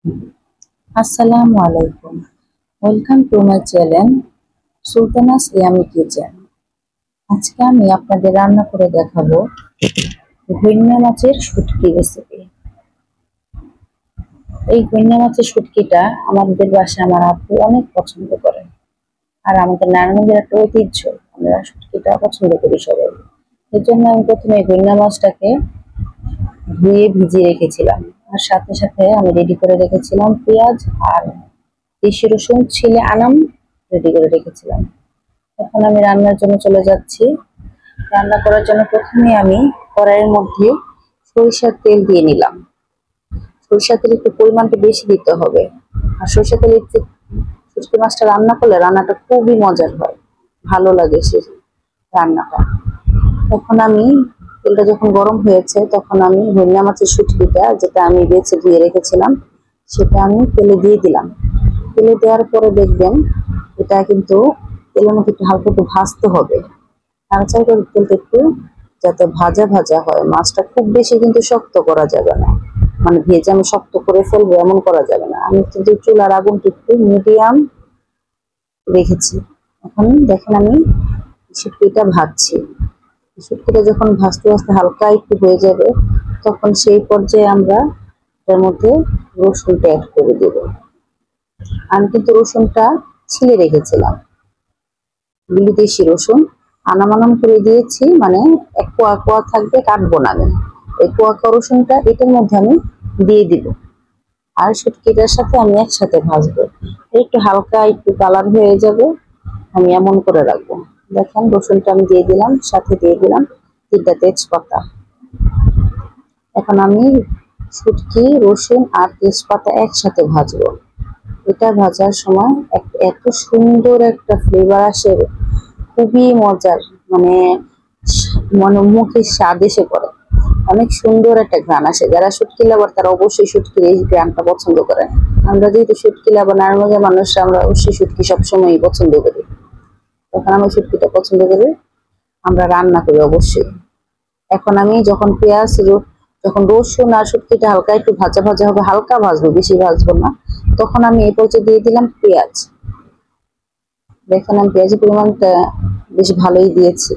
আসসালামু আলাইকুম। Welcome to my channel Sultana's yummy kitchen. আজকে আমি আপনাদের রান্না করে দেখাবো ভৈন্যা মাছের শুটকি রেসিপি। এই ভৈন্যা মাছের শুটকিটা আমাদের বাসায় আমার আপু অনেক পছন্দ করে, আর আমাদের নারায়ণগঞ্জের একটা ঐতিহ্য, আমরা শুটকিটা পছন্দ করি সবাই। এর জন্য আমি প্রথমে এই ভৈন্যা মাছটাকে ধুয়ে ভিজিয়ে রেখেছিলাম, আর সাথে সাথে আমি রেডি করে রেখেছিলাম পেঁয়াজ আর দেশি রসুন ছিলে আনাম রেডি করে রেখেছিলাম। এখন আমি রান্নার জন্য চলে যাচ্ছি। রান্না করার জন্য প্রথমে আমি কড়াইয়ের মধ্যে সরিষার তেল দিয়ে নিলাম। সরিষার তেল একটু পরিমাণটা বেশি দিতে হবে, আর সরিষার তেলে শুটকি মাছটা রান্না করলে রান্নাটা খুবই মজার হয়, ভালো লাগে সে রান্নাটা। তখন আমি তেলটা যখন গরম হয়েছে তখন আমি ভৈন্যা মাছের শুটকিটা যেটা আমি বেছে ধুয়ে রেখেছিলাম সেটা আমি তেলে দিয়ে দিলাম। তেলে দেওয়ার পরে দেখবেন এটা কিন্তু তেলের মধ্যে একটু হালকা একটু ভাজতে হবে। নাড়াচাড়া করে তেলটা একটু যাতে ভাজা ভাজা হয়, মাছটা খুব বেশি কিন্তু শক্ত করা যাবে না, মানে ভেজে আমি শক্ত করে ফেলবো এমন করা যাবে না। আমি কিন্তু চুলার আগুনটা একটু মিডিয়াম রেখেছি। এখন দেখেন আমি শুটকিটা ভাজছি। শুটকিটা যখন ভাজতে ভাজতে হালকা একটু হয়ে যাবে তখন সেই পর্যায়ে আমরা এর মধ্যে রসুনটা অ্যাড করে দেব। আমি কিন্তু রসুনটা ছিলে রেখেছিলাম, দেশি রসুন আনাম করে দিয়েছি, মানে এক কোয়া কোয়া থাকবে, কাটবো না আমি। ওই কোয়া কোয়া রসুনটা এটার মধ্যে আমি দিয়ে দিব, আর শুটকিটার সাথে আমি একসাথে ভাজবো। একটু হালকা একটু কালার হয়ে যাবে, আমি এমন করে রাখবো। দেখেন রসুনটা আমি দিয়ে দিলাম, সাথে দিয়ে দিলাম 3টা তেজপাতা। এখন আমি শুটকি, রসুন আর তেজপাতা একসাথে ভাজবো। এটা ভাজার সময় এত সুন্দর একটা ফ্লেভার আসে, খুবই মজার, মানে মনে মুখে স্বাদ এসে পড়ে, অনেক সুন্দর একটা ঘ্রাণ আসে। যারা শুটকি লাভার তারা অবশ্যই শুটকির এই ঘ্রাণটা পছন্দ করেন। আমরা যেহেতু শুটকি লাভার, নারায়ণগঞ্জের মানুষ, আমরা অবশ্যই শুটকি সবসময়ই পছন্দ করি। তখন আমি শুটকিটা পছন্দ করি, আমরা রান্না করি অবশ্যই। এখন আমি যখন যখন রসুন আর শুটকিটা হালকা একটু ভাজা ভাজা হবে, হালকা ভাজবো, বেশি ভাজবো না, তখন আমি এই পর্যায়ে দিয়ে দিলাম পেঁয়াজ। দেখেন আমি পেঁয়াজের পরিমাণটা বেশ ভালোই দিয়েছি,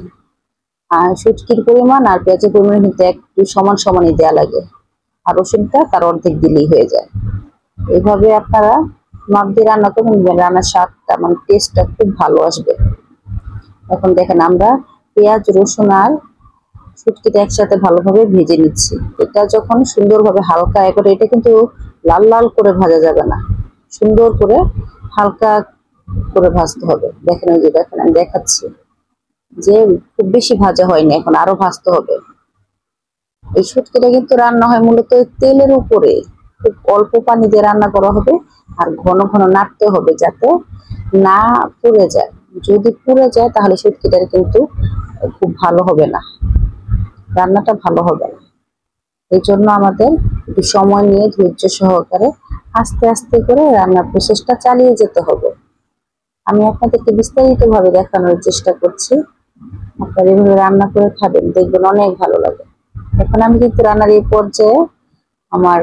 আর শুটকির পরিমাণ আর পেঁয়াজের পরিমাণ কিন্তু একটু সমান সমানই দেওয়া লাগে, আর রসুনটা তার অর্ধেক দিলেই হয়ে যায়। এইভাবে আপনারা মাপ দিয়ে রান্না করবেন, রান্নার স্বাদটা মানে টেস্টটা খুব ভালো আসবে। এখন দেখেন আমরা পেঁয়াজ, রসুন আর শুটকিটা একসাথে ভালোভাবে ভেজে নিচ্ছি। এটা যখন সুন্দরভাবে হালকা করে, এটা কিন্তু লাল লাল করে ভাজা যাবে না, সুন্দর করে হালকা করে ভাজতে হবে। দেখেন ওই যে দেখেন আমি দেখাচ্ছি যে খুব বেশি ভাজা হয়নি, এখন আরো ভাজতে হবে। এই শুটকিটা কিন্তু রান্না হয় মূলত তেলের উপরে, খুব অল্প পানি দিয়ে রান্না করা হবে, আর ঘন ঘন নাড়তে হবে যাতে না পুড়ে যায়। যদি পুড়ে যায় তাহলে শুটকিটার কিন্তু খুব ভালো হবে না, রান্নাটা ভালো হবে না। এই জন্য আমাদের একটু সময় নিয়ে ধৈর্য সহকারে আস্তে আস্তে করে রান্নার প্রসেসটা চালিয়ে যেতে হবে। আমি আপনাদেরকে বিস্তারিত ভাবে দেখানোর চেষ্টা করছি, আপনারা এভাবে রান্না করে খাবেন, দেখবেন অনেক ভালো লাগে। এখন আমি কিন্তু রান্নার এই পর্যায়ে আমার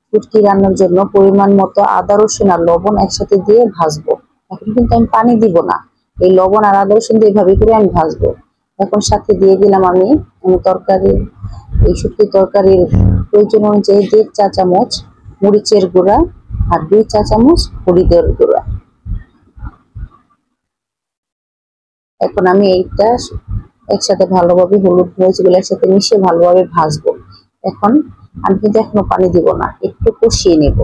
শুটকি রান্নার জন্য পরিমাণ মতো আদা, রসুন আর লবণ একসাথে দিয়ে ভাজবো। এখন কিন্তু আমি পানি দিব না, এই লবণ আর আদা রসুন দিয়ে এভাবে করে আমি ভাজবো। এখন সাথে দিয়ে দিলাম আমি তরকারির, এই শুটকি তরকারির প্রয়োজন অনুযায়ী 1.5 চা চামচ মরিচের গুঁড়া আর 2 চা চামচ হলুদের গুঁড়া। এখন আমি এইটা একসাথে ভালোভাবে হলুদ মরিচগুলো একসাথে মিশিয়ে ভালোভাবে ভাজবো। এখন আমি কিন্তু এখনো পানি দিব না, একটু কষিয়ে নেব,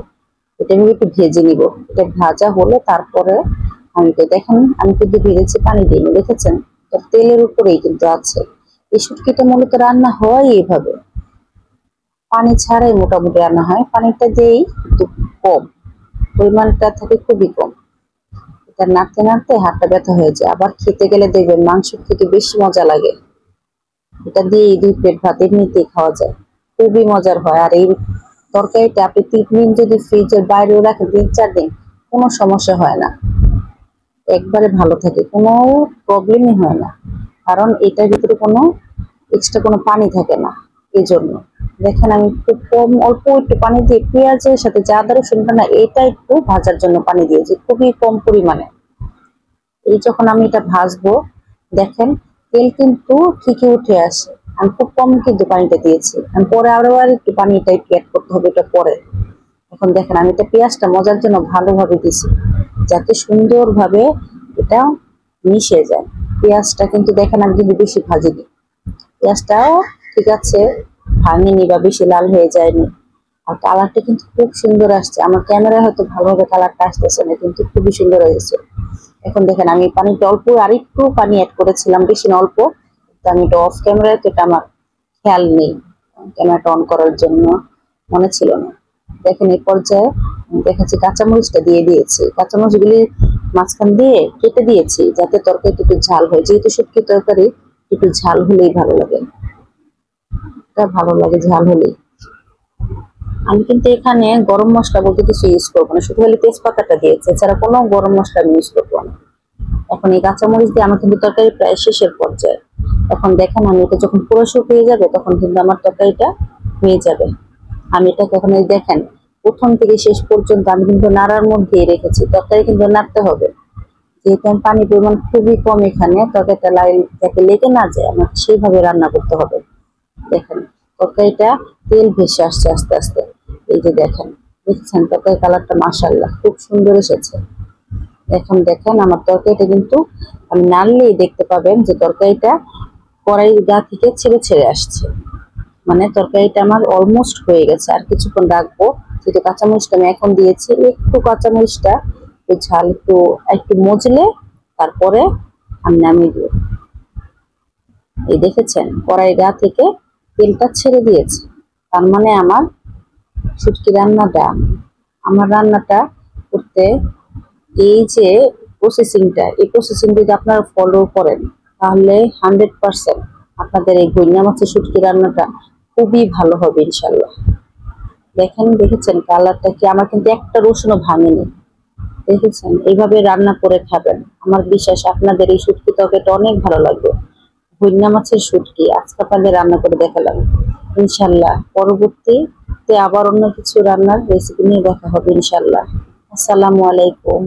এটা আমি একটু ভেজে নিব। এটা ভাজা হলে তারপরে আমি তো দেখেন আমি কিন্তু ভেজেছি, পানি দিইনি, দেখেছেন তেলের উপরেই কিন্তু আছে। এই শুটকিটা মূলত রান্না হয় এইভাবে, পানি ছাড়াই মোটামুটি রান্না হয়, পানিটা দিয়েই একটু কম, পরিমাণটা থাকে খুবই কম। এটা নাড়তে নাড়তে হাতটা ব্যথা হয়ে যায়, আবার খেতে গেলে দেখবেন মাংসের থেকে বেশি মজা লাগে। এটা দিয়ে 2 প্লেট ভাত এমনিতেই খাওয়া যায়, খুবই মজার হয়। আর এই তরকারিটা আপনি 3 দিন যদি ফ্রিজের বাইরেও রাখেন, 3-4 দিন, কোনো সমস্যা হয় না, একবারে ভালো থাকে, কোনো প্রবলেমই হয় না, কারণ এটার ভিতরে কোনো এক্সট্রা কোনো পানি থাকে না। এই জন্য দেখেন আমি একটু কম অল্প একটু পানি দিয়ে পেঁয়াজের সাথে যে আদা রসুনটা না এটা একটু ভাজার জন্য পানি দিয়েছি, খুবই কম পরিমাণে। এই যখন আমি এটা ভাজবো, দেখেন তেল কিন্তু ঠিকই উঠে আসে। আমি খুব কম কিন্তু পানিটা দিয়েছি, আমি পরে আরো আর একটু পানিটা একটু অ্যাড করতে হবে এটা পরে। এখন দেখেন আমি এটা পেঁয়াজটা মজার জন্য ভালোভাবে দিছি, যাতে সুন্দরভাবে এটা মিশে যায়। পেঁয়াজটা কিন্তু দেখেন আমি কিন্তু বেশি ভাজিনি, পেঁয়াজটাও ঠিক আছে ভাঙিনি বা বেশি লাল হয়ে যায়নি। আর কালারটা কিন্তু খুব সুন্দর আসছে, আমার ক্যামেরায় হয়তো ভালোভাবে কালারটা আসতেছে না, কিন্তু খুবই সুন্দর হয়েছে। এখন দেখেন আমি পানিটা অল্প আর একটু পানি অ্যাড করেছিলাম, বেশি না অল্প। তো আমি এটা অফ ক্যামেরায়, তো এটা আমার খেয়াল নেই, ক্যামেরাটা অন করার জন্য মনে ছিল না। দেখেন এই পর্যায়ে দেখাচ্ছি কাঁচামরিচটা দিয়ে দিয়েছি, কাঁচামরিচগুলি মাঝখান দিয়ে কেটে দিয়েছি যাতে তরকারিটা একটু ঝাল হয়, যেহেতু শুটকি তরকারি একটু ঝাল হলেই ভালো লাগে, এটা ভালো লাগে ঝাল হলেই। আমি কিন্তু এখানে গরম মশলা বলতে কিছু ইউজ করবো না, শুধু খালি তেজপাতাটা দিয়েছি, এছাড়া কোনো গরম মশলা আমি ইউজ করবো না। এখন এই কাঁচামরিচ দিয়ে আমার কিন্তু তরকারি প্রায় শেষের পর্যায়ে। এখন দেখেন আমি এটা যখন পুরো শুকিয়ে যাবে তখন কিন্তু আমার তরকারিটা হয়ে যাবে। আমি এটাকে এখন এই দেখেন প্রথম থেকে শেষ পর্যন্ত আমি কিন্তু নাড়ার মধ্যেই রেখেছি, তরকারি কিন্তু নাড়তে হবে, যেহেতু আমি পানির পরিমাণ খুবই কম এখানে, তরকারিটা যাতে লেগে না যায় আমাকে সেইভাবে রান্না করতে হবে। দেখেন তরকারিটা তেল ভেসে আসছে আস্তে আস্তে, এই যে দেখেন, দেখছেন তরকারি কালারটা মাশাআল্লাহ খুব সুন্দর এসেছে। এখন দেখেন আমার তরকারিটা কিন্তু আমি নাড়লেই দেখতে পাবেন যে তরকারিটা কড়াইয়ের গা থেকে ছেড়ে ছেড়ে আসছে, মানে তরকারিটা আমার অলমোস্ট হয়ে গেছে। আর কিছুক্ষণ রাখবো, যেহেতু কাঁচামরিচটা আমি এখন দিয়েছি, একটু কাঁচামরিচটা ঝাল একটু একটু মজলে তারপরে আমি নামিয়ে দিব। এই দেখেছেন কড়াই গা থেকে তেলটা ছেড়ে দিয়েছে, তার মানে আমার শুটকি রান্নাটা, আমার রান্নাটা করতে এই যে প্রসেসিংটা, এই প্রসেসিং যদি আপনারা ফলো করেন তাহলে 100% আপনাদের এই গইনা মাছের শুটকি রান্নাটা খুবই ভালো হবে ইনশাল্লাহ। দেখেন দেখেছেন কালারটা কি, আমার কিন্তু একটা রসুনও ভাঙেনি। দেখেছেন এইভাবে রান্না করে খাবেন, আমার বিশ্বাস আপনাদের এই শুটকি তরকারিটা অনেক ভালো লাগবে। গইনা মাছের শুটকি আজকে আপনাদের রান্না করে দেখালাম, ইনশাল্লাহ পরবর্তীতে আবার অন্য কিছু রান্নার রেসিপি নিয়ে দেখা হবে ইনশাল্লাহ। আসসালামু আলাইকুম।